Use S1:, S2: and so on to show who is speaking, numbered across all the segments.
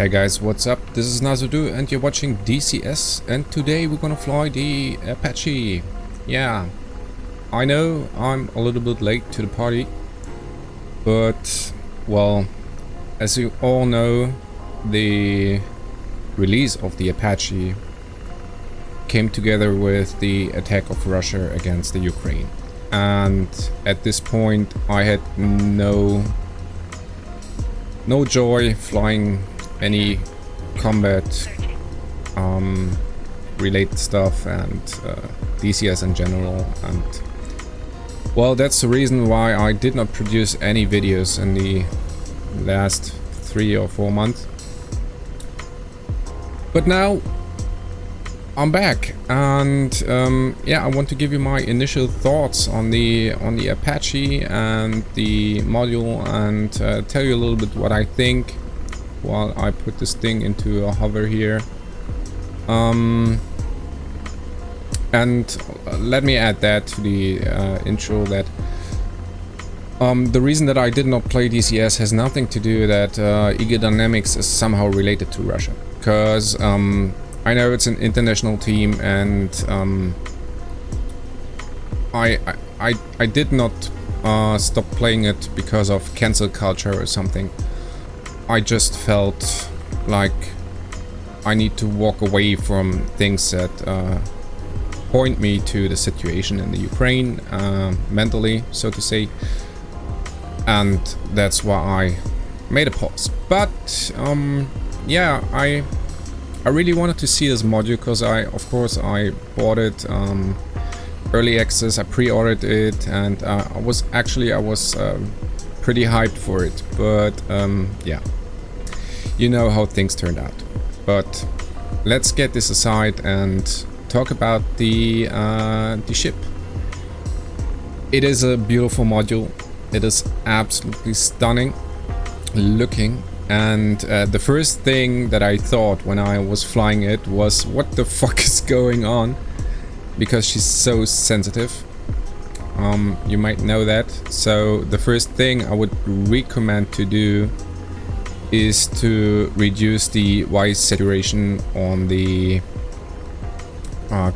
S1: Hey guys, what's up? This is Nazudu and you're watching DCS, and today we're gonna fly the Apache. Yeah, I know I'm a little bit late to the party, but well, as you all know, the release of the Apache came together with the attack of Russia against the Ukraine, and at this point I had no joy flying any combat related stuff and DCS in general, and well, that's the reason why I did not produce any videos in the last 3 or 4 months. But now I'm back, and yeah, I want to give you my initial thoughts on the Apache and the module, and tell you a little bit what I think while I put this thing into a hover here. And let me add that to the intro, that the reason that I did not play DCS has nothing to do that Eager Dynamics is somehow related to Russia, because I know it's an international team, and I did not stop playing it because of cancel culture or something. I just felt like I need to walk away from things that point me to the situation in the Ukraine, mentally, so to say, and that's why I made a pause. But yeah, I really wanted to see this module because of course I bought it early access. I pre-ordered it, and I was pretty hyped for it, but yeah, you know how things turned out. But let's get this aside and talk about the ship. It is a beautiful module. It is absolutely stunning looking, and the first thing that I thought when I was flying it was, what the fuck is going on? Because she's so sensitive. You might know that. So the first thing I would recommend to do is to reduce the Y saturation on the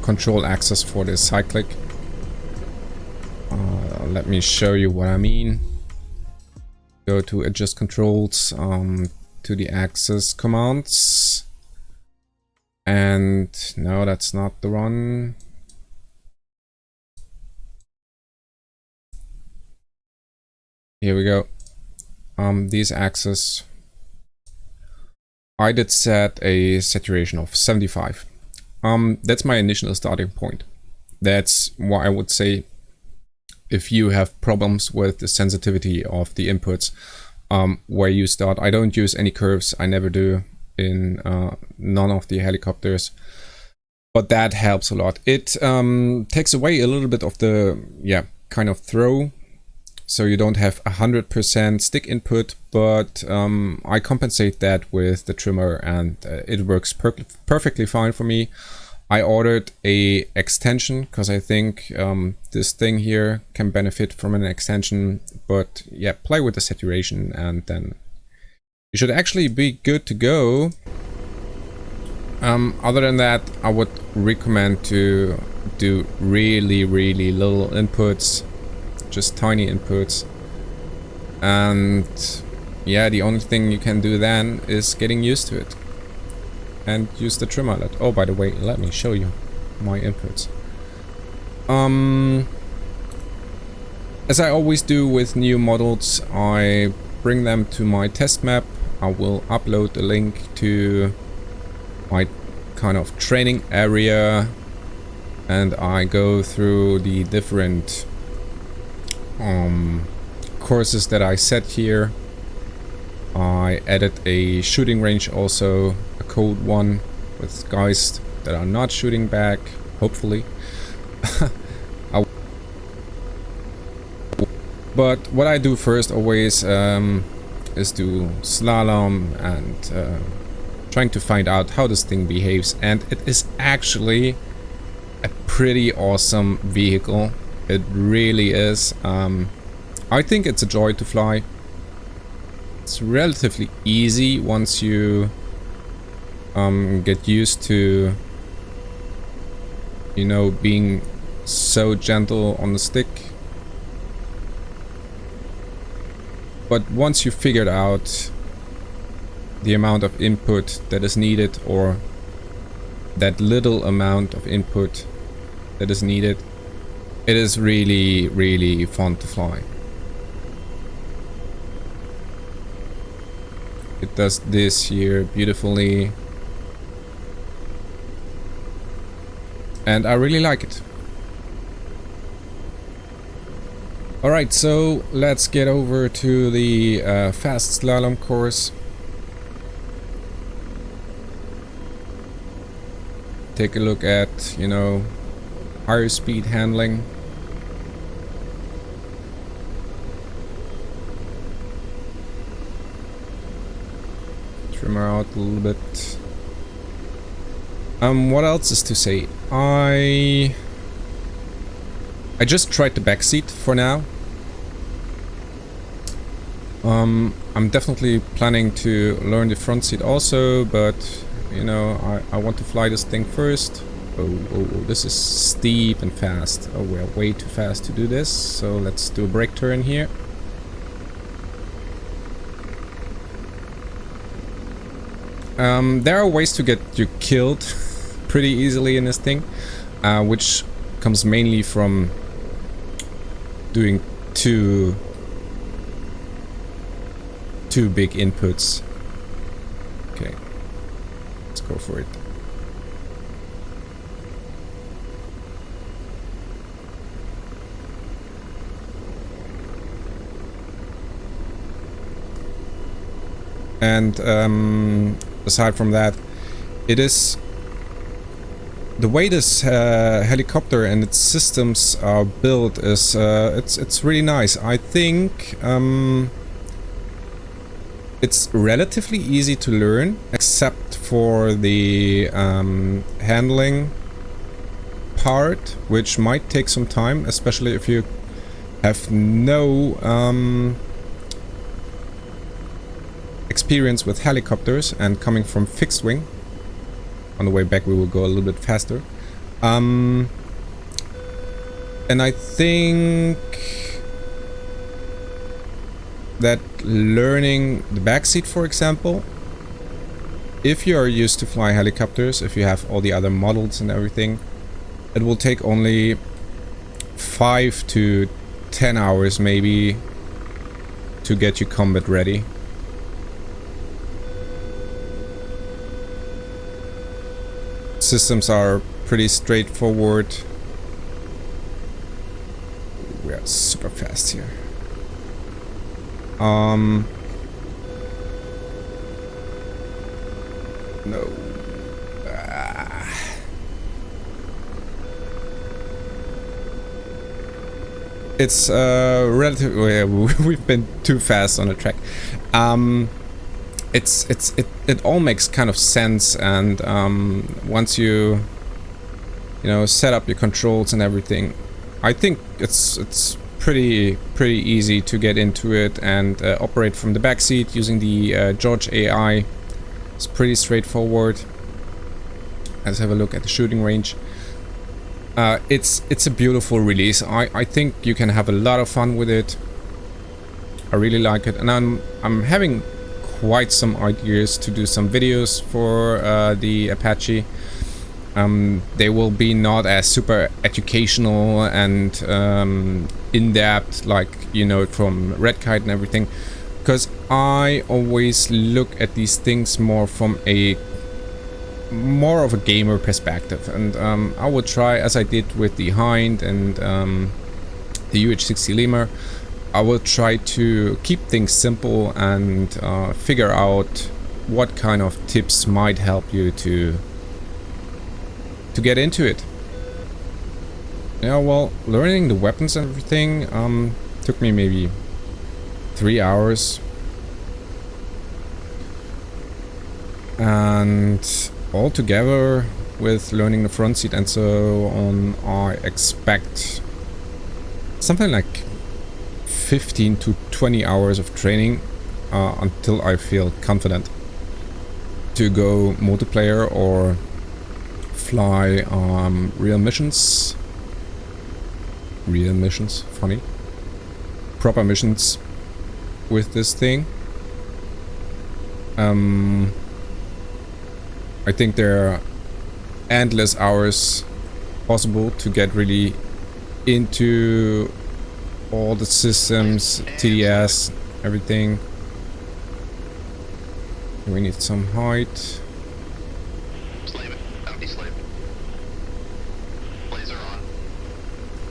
S1: control axis for the cyclic. Let me show you what I mean. Go to adjust controls, to the axis commands, and no, that's not the one. Here we go. These axes, I did set a saturation of 75. That's my initial starting point. That's why I would say, if you have problems with the sensitivity of the inputs, where you start. I don't use any curves. I never do in none of the helicopters, but that helps a lot. It takes away a little bit of the kind of throw, so you don't have 100% stick input, but I compensate that with the trimmer, and it works perfectly fine for me. I ordered a extension because I think this thing here can benefit from an extension, but yeah, play with the saturation and then you should actually be good to go. Other than that, I would recommend to do really little inputs, just tiny inputs, and yeah, the only thing you can do then is getting used to it and use the trimmer. Oh, by the way, let me show you my inputs. As I always do with new models, I bring them to my test map. I will upload a link to my kind of training area, and I go through the different courses that I set here. I added a shooting range, also a cold one with guys that are not shooting back, hopefully. But what I do first always is do slalom and trying to find out how this thing behaves, and it is actually a pretty awesome vehicle. It really is. I think it's a joy to fly. It's relatively easy once you get used to, you know, being so gentle on the stick. But once you figured out the amount of input that is needed, or that little amount of input that is needed, it is really, really fun to fly. It does this here beautifully. And I really like it. Alright, so let's get over to the fast slalom course. Take a look at, you know, higher speed handling. Trim her out a little bit. What else is to say? I just tried the back seat for now. I'm definitely planning to learn the front seat also, but you know, I want to fly this thing first. Oh, this is steep and fast. Oh, we're way too fast to do this, so let's do a brake turn here. There are ways to get you killed pretty easily in this thing, which comes mainly from doing two big inputs. Okay, let's go for it. And aside from that, it is the way this helicopter and its systems are built is it's really nice. I think it's relatively easy to learn, except for the handling part, which might take some time, especially if you have no experience with helicopters and coming from fixed wing. On the way back we will go a little bit faster. And I think that learning the backseat, for example, if you are used to fly helicopters, if you have all the other models and everything, it will take only 5 to 10 hours maybe to get you combat ready. Systems are pretty straightforward. We are super fast here. No. It's relatively we've been too fast on the track. It all makes kind of sense, and once you know, set up your controls and everything, I think it's pretty easy to get into it and operate from the backseat using the George AI. It's pretty straightforward. Let's have a look at the shooting range. It's a beautiful release. I think you can have a lot of fun with it. I really like it, and I'm having quite some ideas to do some videos for the Apache. They will be not as super educational and in-depth like, you know, from Red Kite and everything, because I always look at these things more from more of a gamer perspective, and I will try, as I did with the Hind and the AH-64D Lemur, I will try to keep things simple and figure out what kind of tips might help you to get into it. Yeah, well, learning the weapons and everything took me maybe 3 hours. And all together with learning the front seat and so on, I expect something like 15 to 20 hours of training until I feel confident. to go multiplayer or fly real missions. Real missions, funny. Proper missions with this thing. I think there are endless hours possible to get really into all the systems, TDS, everything. We need some height.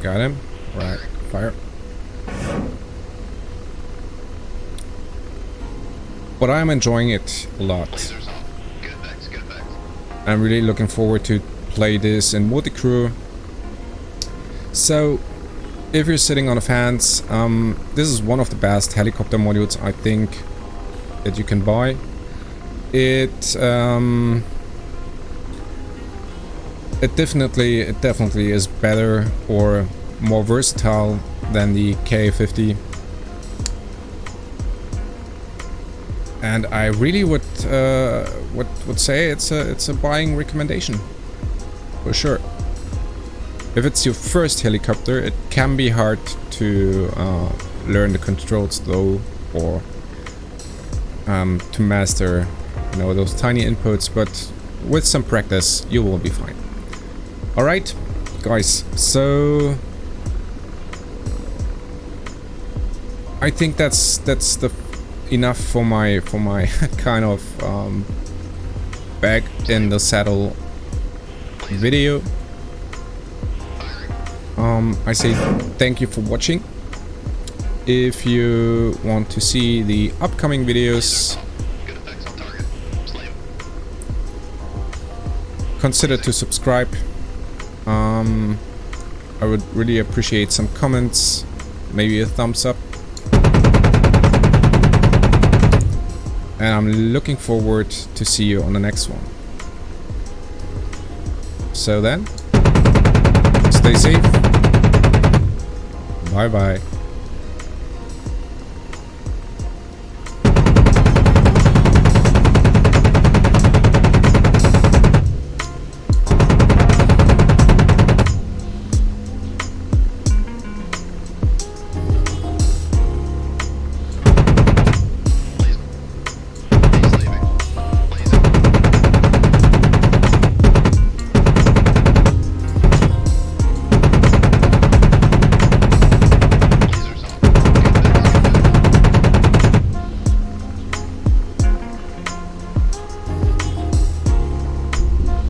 S1: Got him. Right, fire. But I'm enjoying it a lot. I'm really looking forward to play this in multi-crew. So, if you're sitting on the fence, this is one of the best helicopter modules I think that you can buy. It definitely is better or more versatile than the Ka-50. And I really would say it's a buying recommendation for sure. If it's your first helicopter, it can be hard to learn the controls though, or to master, you know, those tiny inputs. But with some practice, you will be fine. All right, guys. So I think that's the enough for my kind of back in the saddle video. I say thank you for watching. If you want to see the upcoming videos, consider to subscribe. I would really appreciate some comments, maybe a thumbs up. And I'm looking forward to see you on the next one. So then, stay safe. Bye bye.